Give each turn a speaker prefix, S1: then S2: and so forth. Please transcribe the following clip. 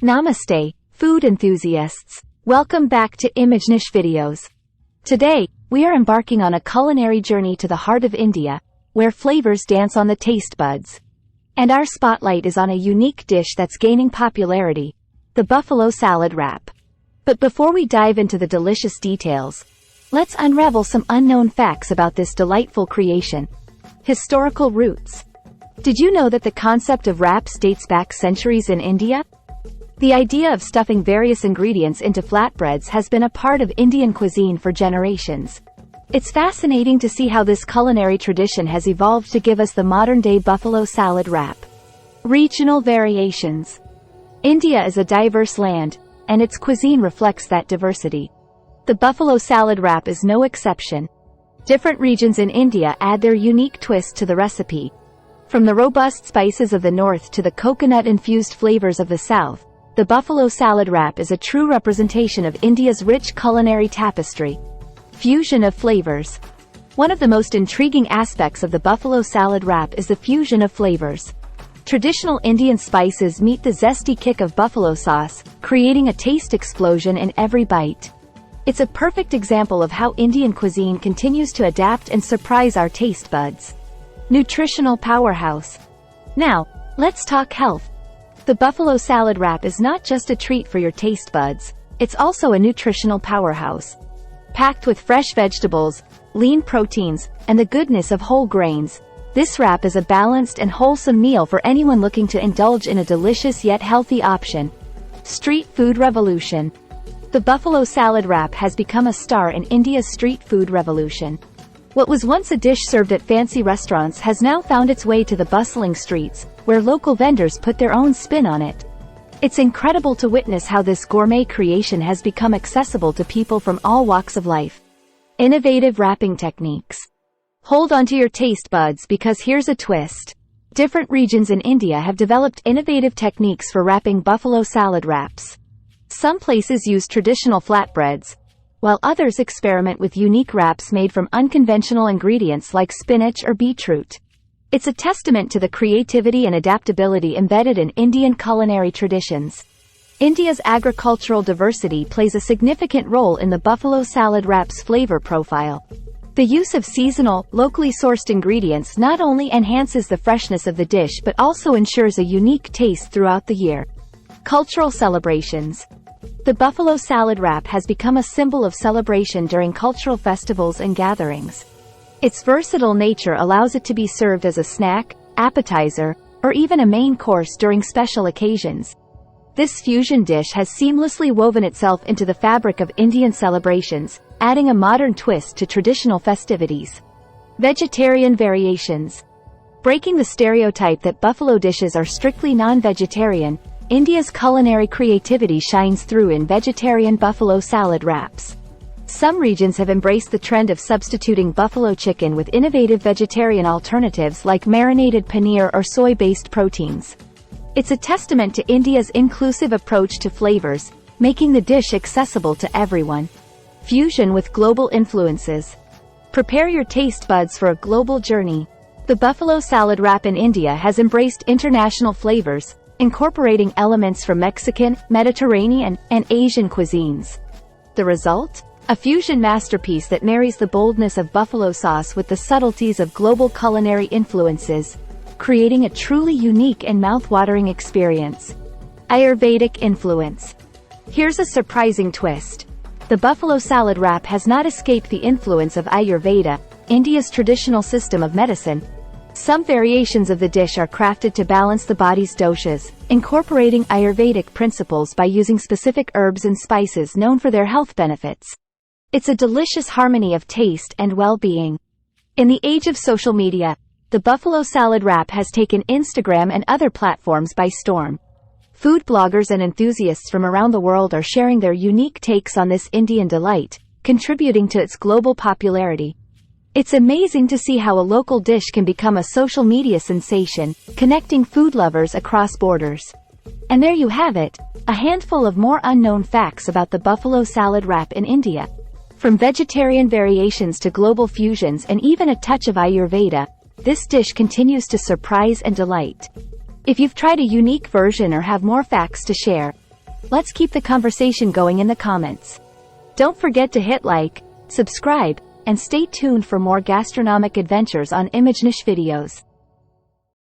S1: Namaste, food enthusiasts. Welcome back to Imagenish videos. Today, we are embarking on a culinary journey to the heart of India, where flavors dance on the taste buds. And our spotlight is on a unique dish that's gaining popularity, the buffalo salad wrap. But before we dive into the delicious details, let's unravel some unknown facts about this delightful creation. Historical roots. Did you know that the concept of wraps dates back centuries in India? The idea of stuffing various ingredients into flatbreads has been a part of Indian cuisine for generations. It's fascinating to see how this culinary tradition has evolved to give us the modern-day buffalo salad wrap. Regional variations. India is a diverse land, and its cuisine reflects that diversity. The buffalo salad wrap is no exception. Different regions in India add their unique twist to the recipe. From the robust spices of the north to the coconut-infused flavors of the south, the buffalo salad wrap is a true representation of India's rich culinary tapestry. Fusion of flavors. One of the most intriguing aspects of the buffalo salad wrap is the fusion of flavors. Traditional Indian spices meet the zesty kick of buffalo sauce, creating a taste explosion in every bite. It's a perfect example of how Indian cuisine continues to adapt and surprise our taste buds. Nutritional powerhouse. Now, let's talk health. The buffalo salad wrap is not just a treat for your taste buds, it's also a nutritional powerhouse. Packed with fresh vegetables, lean proteins, and the goodness of whole grains, this wrap is a balanced and wholesome meal for anyone looking to indulge in a delicious yet healthy option. Street food revolution. The buffalo salad wrap has become a star in India's street food revolution. What was once a dish served at fancy restaurants has now found its way to the bustling streets, where local vendors put their own spin on it. It's incredible to witness how this gourmet creation has become accessible to people from all walks of life. Innovative wrapping techniques. Hold on to your taste buds because here's a twist. Different regions in India have developed innovative techniques for wrapping buffalo salad wraps. Some places use traditional flatbreads, while others experiment with unique wraps made from unconventional ingredients like spinach or beetroot. It's a testament to the creativity and adaptability embedded in Indian culinary traditions. India's agricultural diversity plays a significant role in the buffalo salad wrap's flavor profile. The use of seasonal, locally sourced ingredients not only enhances the freshness of the dish but also ensures a unique taste throughout the year. Cultural celebrations. The buffalo salad wrap has become a symbol of celebration during cultural festivals and gatherings. Its versatile nature allows it to be served as a snack, appetizer, or even a main course during special occasions. This fusion dish has seamlessly woven itself into the fabric of Indian celebrations, adding a modern twist to traditional festivities. Vegetarian variations. Breaking the stereotype that buffalo dishes are strictly non-vegetarian, India's culinary creativity shines through in vegetarian buffalo salad wraps. Some regions have embraced the trend of substituting buffalo chicken with innovative vegetarian alternatives like marinated paneer or soy-based proteins. It's a testament to India's inclusive approach to flavors, making the dish accessible to everyone. Fusion with global influences. Prepare your taste buds for a global journey. The buffalo salad wrap in India has embraced international flavors, incorporating elements from Mexican, Mediterranean, and Asian cuisines. The result? A fusion masterpiece that marries the boldness of buffalo sauce with the subtleties of global culinary influences, creating a truly unique and mouth-watering experience. Ayurvedic influence. Here's a surprising twist. The buffalo salad wrap has not escaped the influence of Ayurveda, India's traditional system of medicine. Some variations of the dish are crafted to balance the body's doshas, incorporating Ayurvedic principles by using specific herbs and spices known for their health benefits. It's a delicious harmony of taste and well-being. In the age of social media, the buffalo salad wrap has taken Instagram and other platforms by storm. Food bloggers and enthusiasts from around the world are sharing their unique takes on this Indian delight, contributing to its global popularity. It's amazing to see how a local dish can become a social media sensation, connecting food lovers across borders. And there you have it, a handful of more unknown facts about the buffalo salad wrap in India. From vegetarian variations to global fusions and even a touch of Ayurveda, this dish continues to surprise and delight. If you've tried a unique version or have more facts to share, Let's keep the conversation going in the comments. Don't forget to hit like, subscribe, and stay tuned for more gastronomic adventures on Imagenish videos.